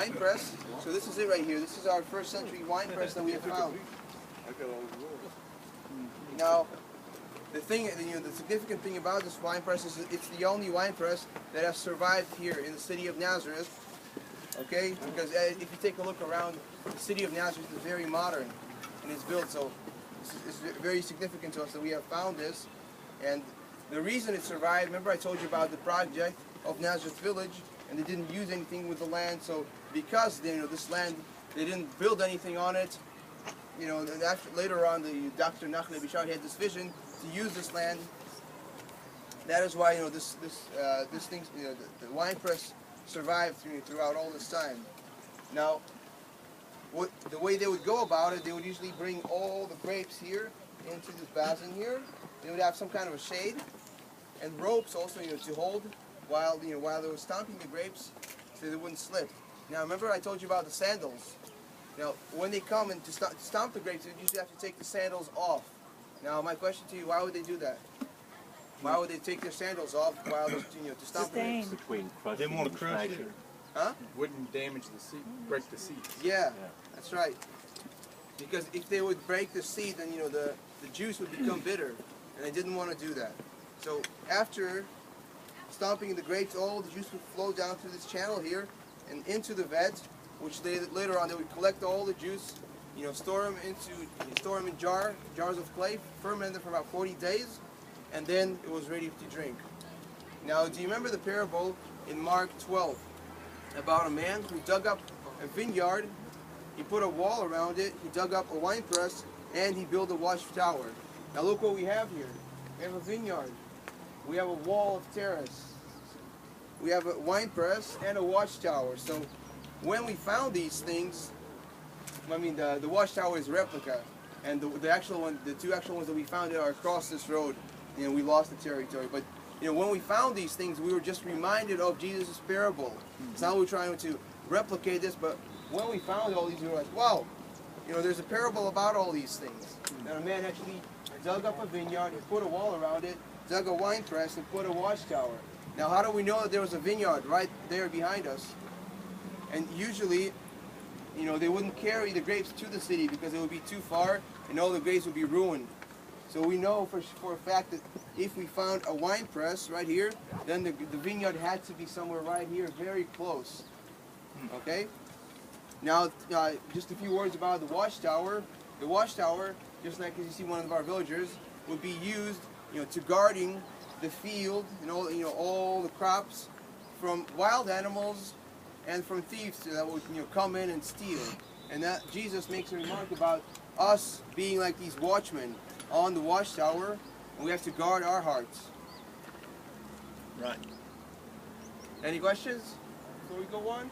wine press. So this is it right here. This is our first century wine press that we have found. Now, the thing, the significant thing about this wine press is it's the only wine press that has survived here in the city of Nazareth. Okay, because if you take a look around, the city of Nazareth is very modern and it's built, so it's very significant to us that we have found this. And the reason it survived, remember I told you about the project of Nazareth Village, and they didn't use anything with the land. So because this land, they didn't build anything on it. Later on, the Dr. Nachman Bishar had this vision to use this land. That is why this thing, the wine press survived throughout all this time. Now, the way they would go about it, they would usually bring all the grapes here into this basin here. They would have some kind of a shade and ropes also, to hold while they were stomping the grapes, so they wouldn't slip. Now, remember I told you about the sandals. Now, when they come and to stomp the grapes, they usually have to take the sandals off. Now, my question to you: why would they do that? Why would they take their sandals off while to stomp the grapes? They didn't want to crush it. Huh? Wouldn't damage the seed, break the seeds. Yeah, that's right. Because if they would break the seed, then the juice would become bitter, and they didn't want to do that. So after stomping the grapes, all the juice would flow down through this channel here and into the vat, which later on they would collect all the juice, store them in jars of clay, ferment them for about 40 days, and then it was ready to drink. Now, do you remember the parable in Mark 12 about a man who dug up a vineyard? He put a wall around it, he dug up a wine press, and he built a watchtower. Now look what we have here. We have a vineyard. We have a wall of terrace. We have a wine press and a watchtower. So when we found these things, the watchtower is replica, and the actual one, the two actual ones that we found are across this road. We lost the territory, but when we found these things, we were just reminded of Jesus' parable. It's not that we're trying to replicate this, but when we found all these, we were like, wow, there's a parable about all these things. And a man actually dug up a vineyard, he put a wall around it, dug a wine press, and put a watchtower. Now, how do we know that there was a vineyard right there behind us? And usually, they wouldn't carry the grapes to the city because it would be too far, and all the grapes would be ruined. So we know for a fact that if we found a wine press right here, then the vineyard had to be somewhere right here, very close. Okay? Now, just a few words about the watchtower. The watchtower, just like as you see one of our villagers, would be used, to guarding the field and all the crops from wild animals and from thieves that would come in and steal. And that Jesus makes a remark about us being like these watchmen on the watchtower, and we have to guard our hearts. Right. Any questions before we go on?